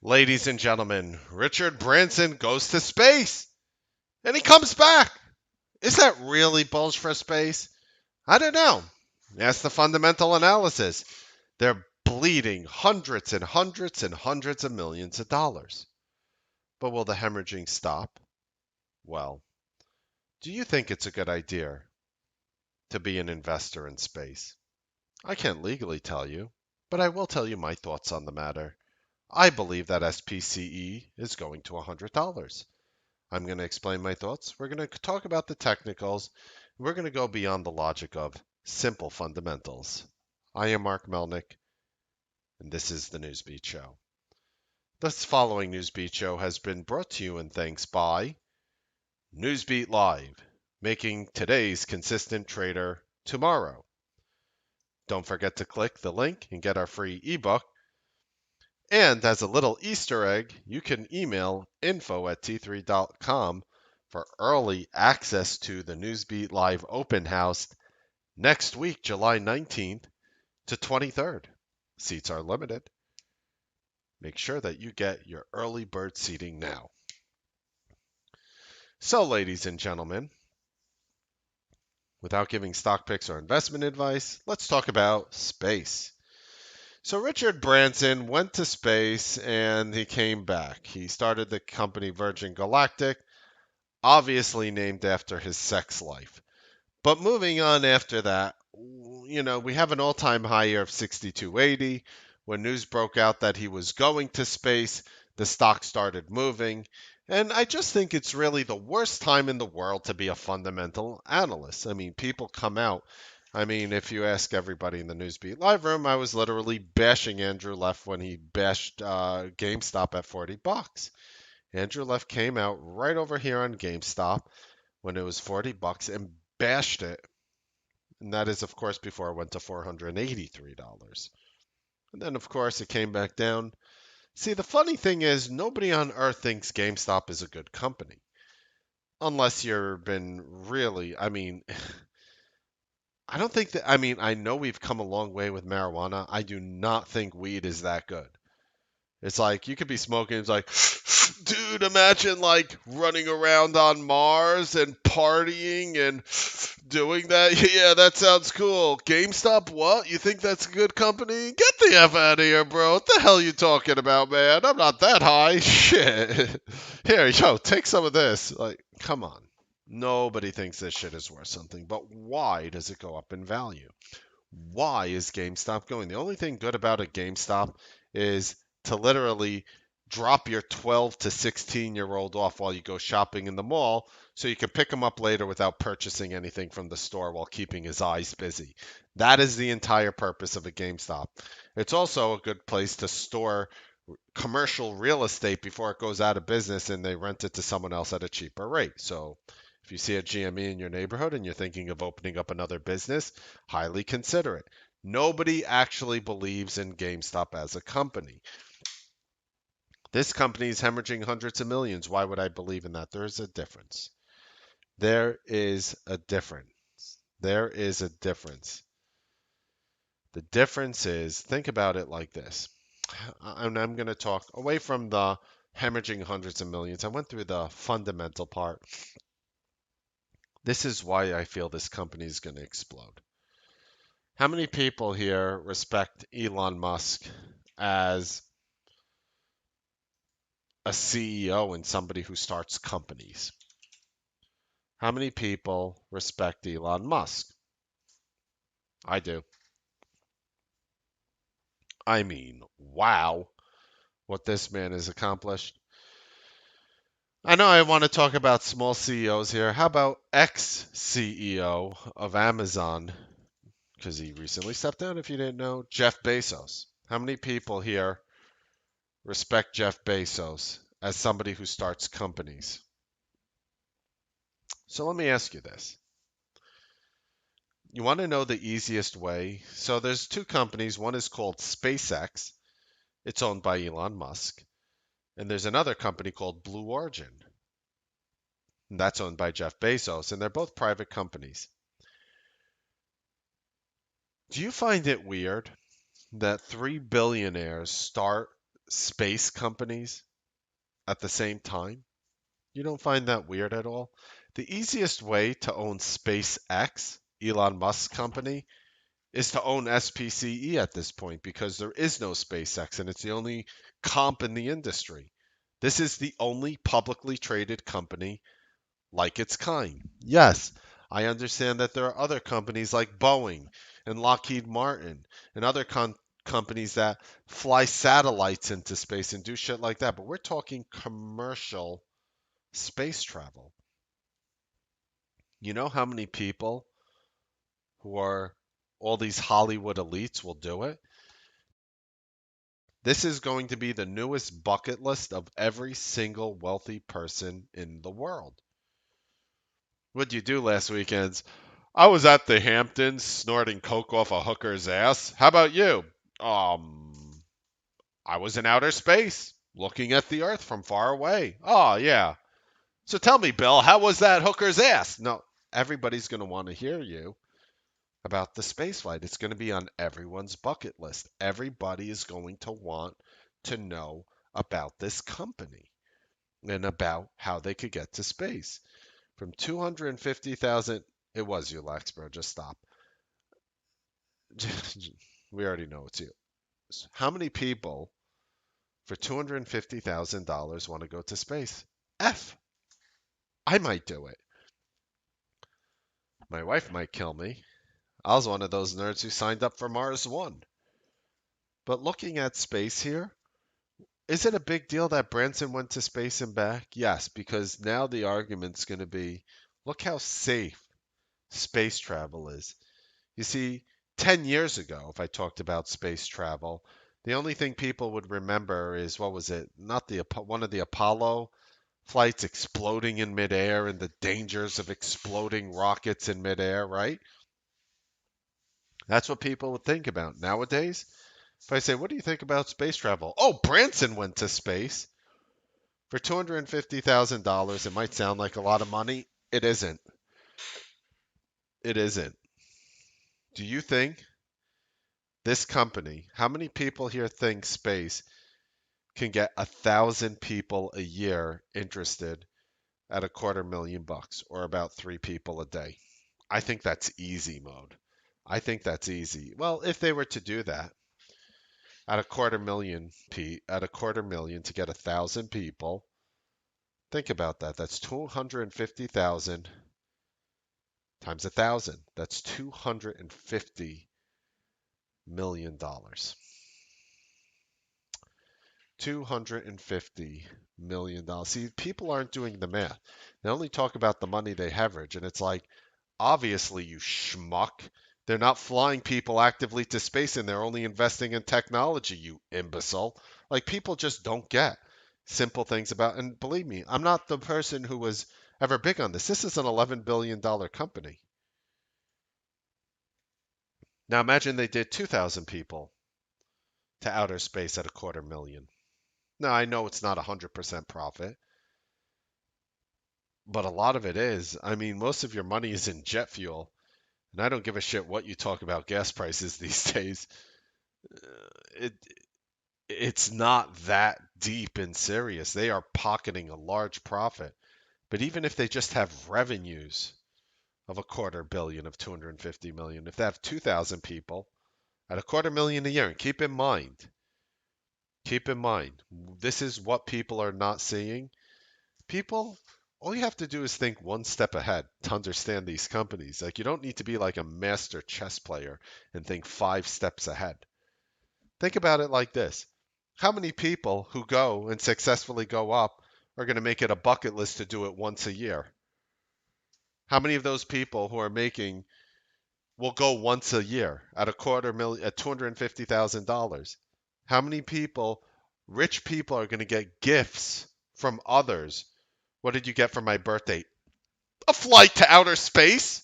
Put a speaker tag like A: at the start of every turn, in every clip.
A: Ladies and gentlemen, Richard Branson goes to space and he comes back. Is that really bulge for space? I don't know. That's the fundamental analysis. They're bleeding hundreds and hundreds and hundreds of millions of dollars. But will the hemorrhaging stop? Well, do you think it's a good idea to be an investor in space? I can't legally tell you, but I will tell you my thoughts on the matter. I believe that SPCE is going to $100. I'm going to explain my thoughts. We're going to talk about the technicals. We're going to go beyond the logic of simple fundamentals. I am Mark Melnick, and this is the Newsbeat Show. This following Newsbeat Show has been brought to you in thanks by Newsbeat Live, making today's consistent trader tomorrow. Don't forget to click the link and get our free ebook. And as a little Easter egg, you can email info@t3.com for early access to the Newsbeat Live open house next week, July 19th to 23rd. Seats are limited. Make sure that you get your early bird seating now. So, ladies and gentlemen, without giving stock picks or investment advice, let's talk about space. So Richard Branson went to space and he came back. He started the company Virgin Galactic, obviously named after his sex life. But moving on after that, we have an all-time high year of 6280. When news broke out that he was going to space, the stock started moving. And I just think it's really the worst time in the world to be a fundamental analyst. I mean, people come out. I mean, if you ask everybody in the Newsbeat live room, I was literally bashing Andrew Leff when he bashed GameStop at $40. Andrew Leff came out right over here on GameStop when it was $40 and bashed it. And that is, of course, before it went to $483. And then, of course, it came back down. See, the funny thing is, nobody on earth thinks GameStop is a good company. Unless you've been really, I don't think that, I know we've come a long way with marijuana. I do not think weed is that good. It's like you could be smoking. It's like, dude, imagine like running around on Mars and partying and doing that. Yeah, that sounds cool. GameStop, what? You think that's a good company? Get the F out of here, bro. What the hell you talking about, man? I'm not that high. Shit. Here, yo, take some of this. Like, come on. Nobody thinks this shit is worth something, but why does it go up in value? Why is GameStop going? The only thing good about a GameStop is to literally drop your 12 to 16-year-old off while you go shopping in the mall so you can pick him up later without purchasing anything from the store while keeping his eyes busy. That is the entire purpose of a GameStop. It's also a good place to store commercial real estate before it goes out of business and they rent it to someone else at a cheaper rate. So if you see a GME in your neighborhood and you're thinking of opening up another business, highly consider it. Nobody actually believes in GameStop as a company. This company is hemorrhaging hundreds of millions. Why would I believe in that? There is a difference. There is a difference. There is a difference. The difference is, think about it like this. And I'm going to talk away from the hemorrhaging hundreds of millions. I went through the fundamental part. This is why I feel this company is going to explode. How many people here respect Elon Musk as a CEO and somebody who starts companies? How many people respect Elon Musk? I do. I mean, wow, what this man has accomplished. I know I want to talk about small CEOs here. How about ex-CEO of Amazon? Because he recently stepped down, if you didn't know, Jeff Bezos. How many people here respect Jeff Bezos as somebody who starts companies? So let me ask you this. You want to know the easiest way? So there's two companies. One is called SpaceX. It's owned by Elon Musk. And there's another company called Blue Origin. And that's owned by Jeff Bezos. And they're both private companies. Do you find it weird that three billionaires start space companies at the same time? You don't find that weird at all? The easiest way to own SpaceX, Elon Musk's company, is to own SPCE at this point because there is no SpaceX and it's the only comp in the industry. This is the only publicly traded company like its kind. Yes, I understand that there are other companies like Boeing and Lockheed Martin and other companies that fly satellites into space and do shit like that, but we're talking commercial space travel. You know how many people who are all these Hollywood elites will do it? This is going to be the newest bucket list of every single wealthy person in the world. What'd you do last weekend? I was at the Hamptons snorting coke off a hooker's ass. How about you? I was in outer space looking at the earth from far away. Oh, yeah. So tell me, Bill, how was that hooker's ass? No, everybody's going to want to hear you about the space flight. It's going to be on everyone's bucket list. Everybody is going to want to know about this company and about how they could get to space. From 250,000, it was you, Laxbro, just stop. We already know it's you. How many people for $250,000 want to go to space? F. I might do it. My wife might kill me. I was one of those nerds who signed up for Mars One. But looking at space here, is it a big deal that Branson went to space and back? Yes, because now the argument's going to be, look how safe space travel is. You see, 10 years ago, if I talked about space travel, the only thing people would remember is, what was it? Not the one of the Apollo flights exploding in midair and the dangers of exploding rockets in midair, right? That's what people would think about. Nowadays, if I say, what do you think about space travel? Oh, Branson went to space. For $250,000, it might sound like a lot of money. It isn't. It isn't. Do you think this company, how many people here think space can get 1,000 people a year interested at $250,000 or about 3 people a day? I think that's easy mode. I think that's easy. Well, if they were to do that at at $250,000 to get 1,000 people, think about that. That's 250,000 times 1,000. That's $250 million. $250 million. See, people aren't doing the math. They only talk about the money they hemorrhage, and it's like, obviously, you schmuck. They're not flying people actively to space, and they're only investing in technology, you imbecile. Like, people just don't get simple things about. And believe me, I'm not the person who was ever big on this. This is an $11 billion company. Now imagine they did 2,000 people to outer space at $250,000. Now I know it's not 100% profit, but a lot of it is. I mean, most of your money is in jet fuel, and I don't give a shit what you talk about gas prices these days. It it's not that deep and serious. They are pocketing a large profit. But even if they just have revenues of $250,000 of 250 million, if they have 2,000 people at $250,000 a year, and keep in mind, this is what people are not seeing. People, all you have to do is think one step ahead to understand these companies. Like, you don't need to be like a master chess player and think 5 steps ahead. Think about it like this. How many people who go and successfully go up are going to make it a bucket list to do it once a year? How many of those people who are making will go once a year at $250,000 at $250,000? How many people, rich people, are going to get gifts from others? What did you get for my birthday? A flight to outer space?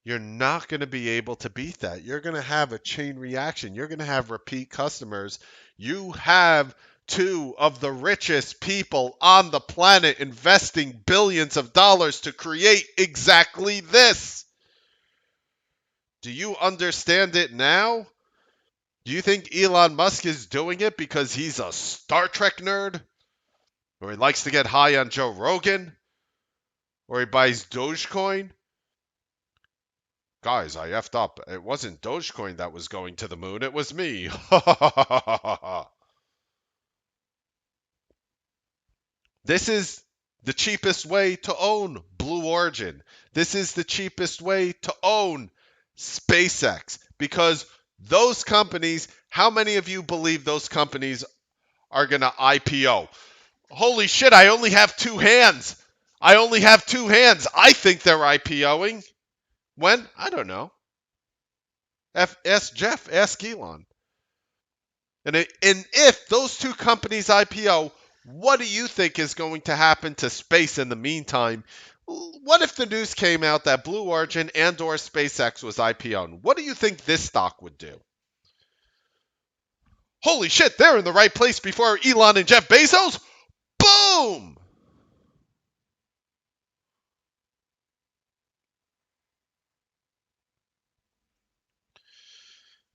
A: You're not going to be able to beat that. You're going to have a chain reaction. You're going to have repeat customers. You have two of the richest people on the planet investing billions of dollars to create exactly this. Do you understand it now? Do you think Elon Musk is doing it because he's a Star Trek nerd? Or he likes to get high on Joe Rogan? Or he buys Dogecoin? Guys, I effed up. It wasn't Dogecoin that was going to the moon, it was me. This is the cheapest way to own Blue Origin. This is the cheapest way to own SpaceX because those companies, how many of you believe those companies are going to IPO? Holy shit, I only have two hands. I only have two hands. I think they're IPOing. When? I don't know. Ask Jeff, ask Elon. And if those two companies IPO, what do you think is going to happen to space in the meantime? What if the news came out that Blue Origin and or SpaceX was IPO'd? What do you think this stock would do? Holy shit, they're in the right place before Elon and Jeff Bezos? Boom!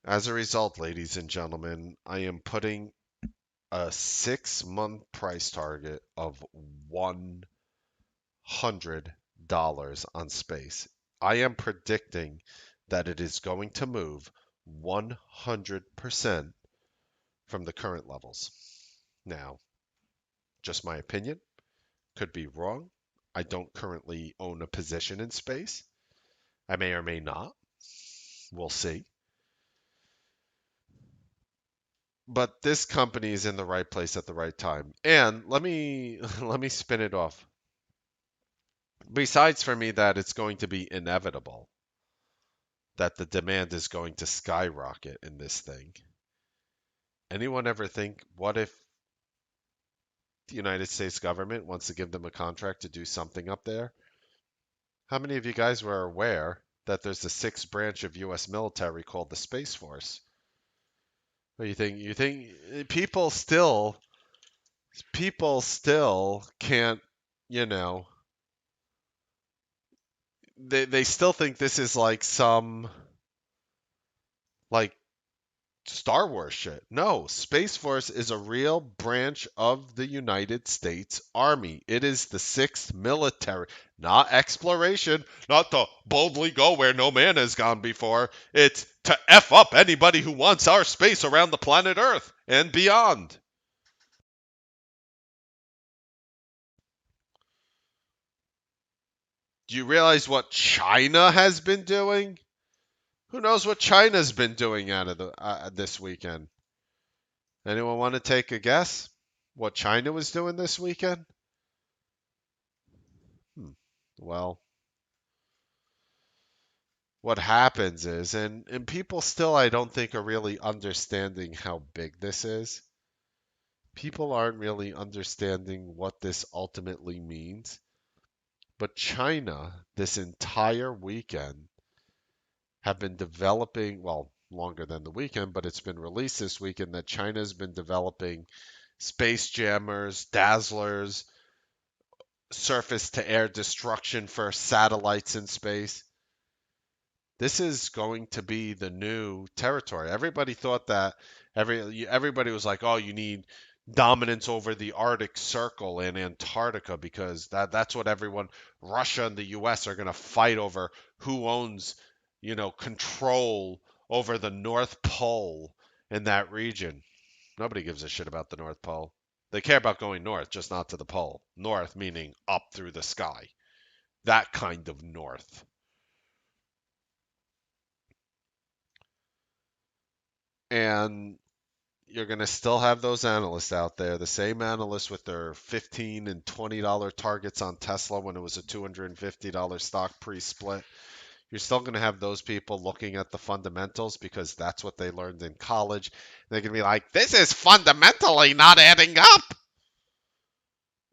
A: As a result, ladies and gentlemen, I am putting a 6-month price target of $100 on space. I am predicting that it is going to move 100% from the current levels. Now, just my opinion, could be wrong. I don't currently own a position in space. I may or may not. We'll see. But this company is in the right place at the right time. And let me spin it off. Besides for me that it's going to be inevitable that the demand is going to skyrocket in this thing. Anyone ever think, what if the United States government wants to give them a contract to do something up there? How many of you guys were aware that there's a sixth branch of U.S. military called the Space Force? What do you think? You think people still can't, you know, they still think this is like some like Star Wars shit. No, Space Force is a real branch of the United States Army. It is the sixth military, not exploration, not to boldly go where no man has gone before. It's to F up anybody who wants our space around the planet Earth and beyond. Do you realize what China has been doing? Who knows what China's been doing out of this weekend? Anyone want to take a guess? What China was doing this weekend? Hmm. Well, what happens is, and people still, I don't think, are really understanding how big this is. People aren't really understanding what this ultimately means. But China, this entire weekend, have been developing, well, longer than the weekend, but it's been released this weekend that China's been developing space jammers, dazzlers, surface to air destruction for satellites in space. This is going to be the new territory. Everybody thought that everybody was like, "Oh, you need dominance over the Arctic Circle and Antarctica because that's what everyone Russia and the US are going to fight over who owns, control over the North Pole in that region." Nobody gives a shit about the North Pole. They care about going north, just not to the pole. North meaning up through the sky. That kind of north. And you're going to still have those analysts out there, the same analysts with their $15 and $20 targets on Tesla when it was a $250 stock pre-split. You're still going to have those people looking at the fundamentals because that's what they learned in college. They're going to be like, this is fundamentally not adding up.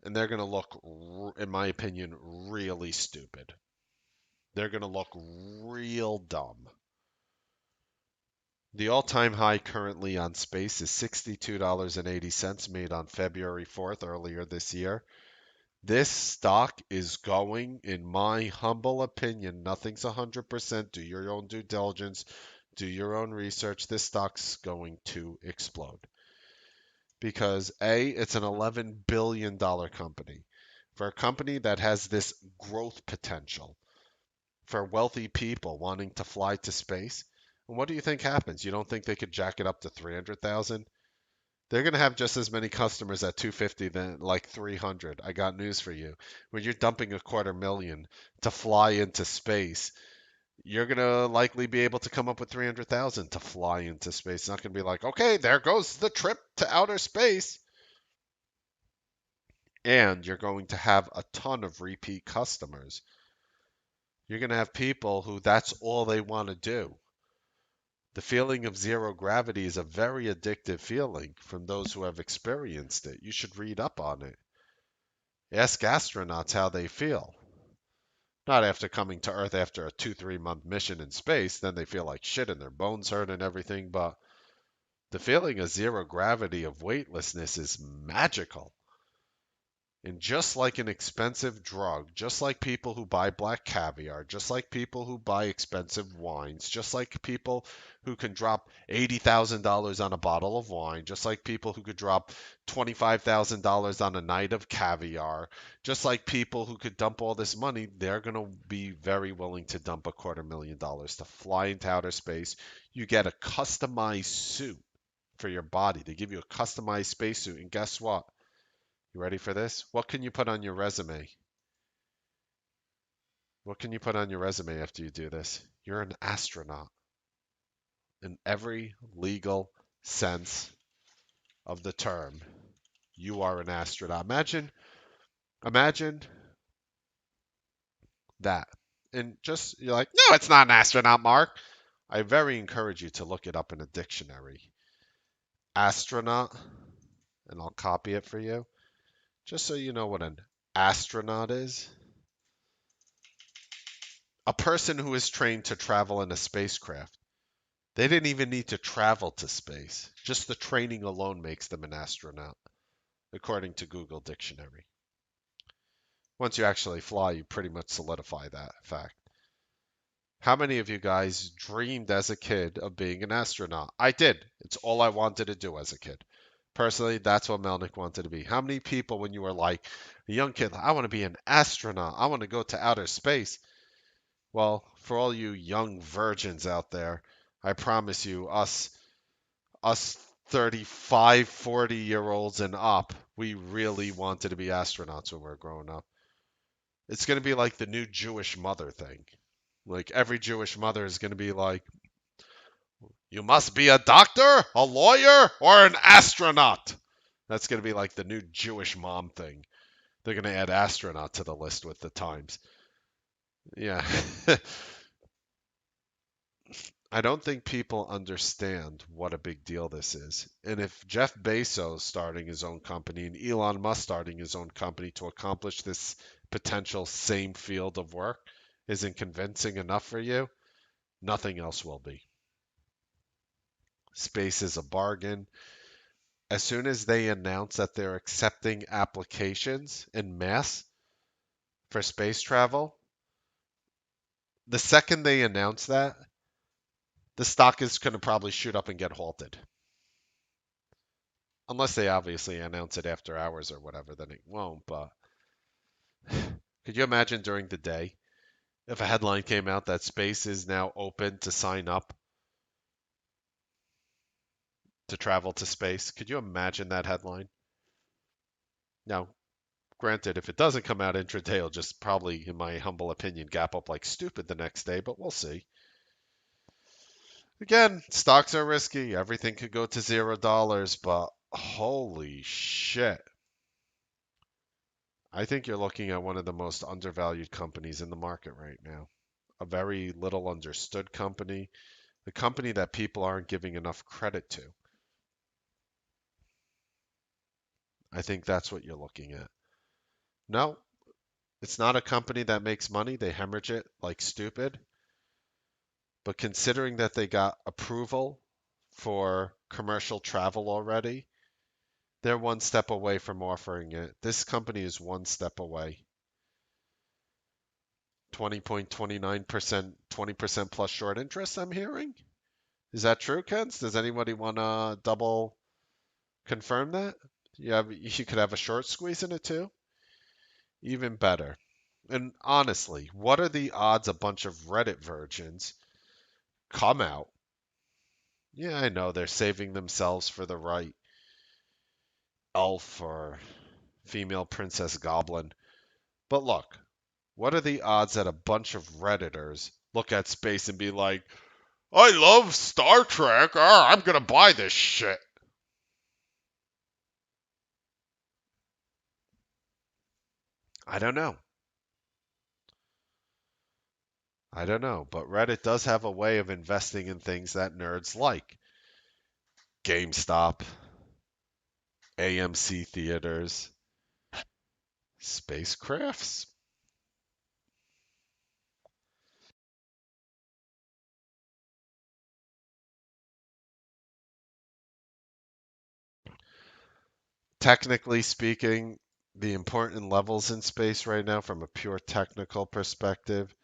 A: And they're going to look, in my opinion, really stupid. They're going to look real dumb. The all-time high currently on space is $62.80 made on February 4th earlier this year. This stock is going, in my humble opinion, nothing's 100%, do your own due diligence, Do your own research. This stock's going to explode because A, it's an $11 billion company. For a company that has this growth potential, for wealthy people wanting to fly to space, and what do you think happens? You don't think they could jack it up to 300,000? They're going to have just as many customers at 250 than like 300. I got news for you. When you're dumping a quarter million to fly into space, you're going to likely be able to come up with 300,000 to fly into space. It's not going to be like, okay, there goes the trip to outer space. And you're going to have a ton of repeat customers. You're going to have people who that's all they want to do. The feeling of zero gravity is a very addictive feeling from those who have experienced it. You should read up on it. Ask astronauts how they feel. Not after coming to Earth after a 2-3 month mission in space, then they feel like shit and their bones hurt and everything, but the feeling of zero gravity, of weightlessness, is magical. And just like an expensive drug, just like people who buy black caviar, just like people who buy expensive wines, just like people who can drop $80,000 on a bottle of wine, just like people who could drop $25,000 on a night of caviar, just like people who could dump all this money, they're going to be very willing to dump $250,000 to fly into outer space. You get a customized suit for your body. They give you a customized spacesuit, and guess what? You ready for this? What can you put on your resume? What can you put on your resume after you do this? You're an astronaut in every legal sense of the term. You are an astronaut. Imagine that. And just you're like, no, it's not an astronaut, Mark. I very encourage you to look it up in a dictionary. Astronaut, and I'll copy it for you, just so you know what an astronaut is. A person who is trained to travel in a spacecraft. They didn't even need to travel to space. Just the training alone makes them an astronaut, according to Google Dictionary. Once you actually fly, you pretty much solidify that fact. How many of you guys dreamed as a kid of being an astronaut? I did. It's all I wanted to do as a kid. Personally, that's what Melnick wanted to be. How many people, when you were like a young kid, I want to be an astronaut, I want to go to outer space? Well, for all you young virgins out there, I promise you, us 35, 40-year-olds and up, we really wanted to be astronauts when we were growing up. It's going to be like the new Jewish mother thing. Like every Jewish mother is going to be like, you must be a doctor, a lawyer, or an astronaut. That's going to be like the new Jewish mom thing. They're going to add astronaut to the list with the times. Yeah. I don't think people understand what a big deal this is. And if Jeff Bezos starting his own company and Elon Musk starting his own company to accomplish this potential same field of work isn't convincing enough for you, nothing else will be. Space is a bargain. As soon as they announce that they're accepting applications in mass for space travel, the second they announce that, the stock is going to probably shoot up and get halted. Unless they obviously announce it after hours or whatever, then it won't. But could you imagine during the day if a headline came out that space is now open to sign up to travel to space? Could you imagine that headline? Now, granted, if it doesn't come out intraday, it'll just probably, in my humble opinion, gap up like stupid the next day, but we'll see. Again, stocks are risky. Everything could go to $0, but holy shit. I think you're looking at one of the most undervalued companies in the market right now. A very little understood company, the company that people aren't giving enough credit to. I think that's what you're looking at. No, it's not a company that makes money. They hemorrhage it like stupid. But considering that they got approval for commercial travel already, they're one step away from offering it. This company is one step away. 20.29%, 20% plus short interest, I'm hearing. Is that true, Kens? Does anybody want to double confirm that? You could have a short squeeze in it too. Even better. And honestly, what are the odds a bunch of Reddit virgins come out? Yeah, I know they're saving themselves for the right elf or female princess goblin. But look, what are the odds that a bunch of Redditors look at space and be like, I love Star Trek. I'm going to buy this shit. I don't know. I don't know. But Reddit does have a way of investing in things that nerds like GameStop, AMC theaters, spacecrafts. Technically speaking, the important levels in space right now, from a pure technical perspective,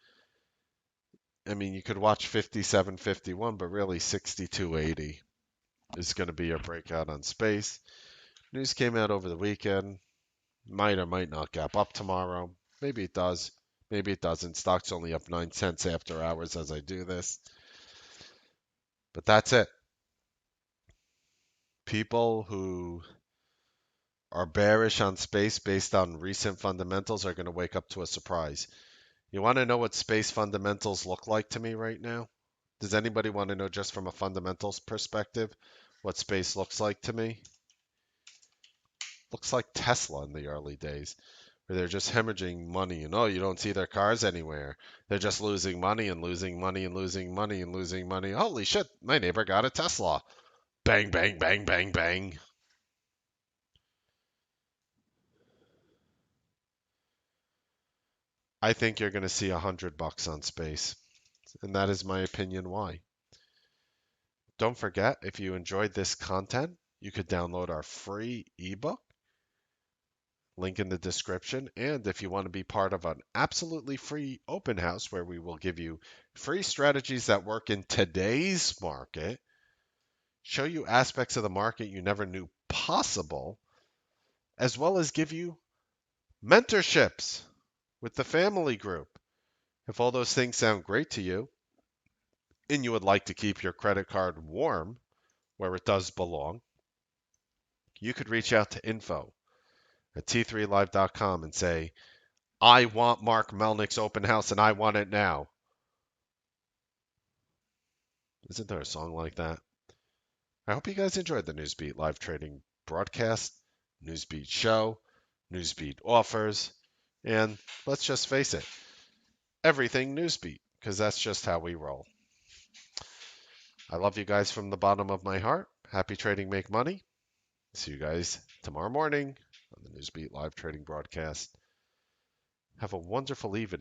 A: I mean, you could watch 5751, but really 6280 is going to be your breakout on space. News came out over the weekend. Might or might not gap up tomorrow. Maybe it does. Maybe it doesn't. Stock's only up 9 cents after hours as I do this. But that's it. People who are bearish on space based on recent fundamentals are going to wake up to a surprise. You want to know what space fundamentals look like to me right now? Does anybody want to know, just from a fundamentals perspective, what space looks like to me? Looks like Tesla in the early days, where they're just hemorrhaging money, and oh, you don't see their cars anywhere. They're just losing money and losing money and losing money and losing money. Holy shit, my neighbor got a Tesla. Bang, bang, bang, bang, bang. I think you're going to see $100 on space, and that is my opinion why. Don't forget, if you enjoyed this content, you could download our free ebook, link in the description. And if you want to be part of an absolutely free open house where we will give you free strategies that work in today's market, show you aspects of the market you never knew possible, as well as give you mentorships with the family group. If all those things sound great to you and you would like to keep your credit card warm where it does belong, you could reach out to info at t3live.com and say, I want Mark Melnick's open house and I want it now. Isn't there a song like that? I hope you guys enjoyed the Newsbeat live trading broadcast, Newsbeat show, Newsbeat offers, and let's just face it, everything Newsbeat, because that's just how we roll. I love you guys from the bottom of my heart. Happy trading, make money. See you guys tomorrow morning on the Newsbeat live trading broadcast. Have a wonderful evening.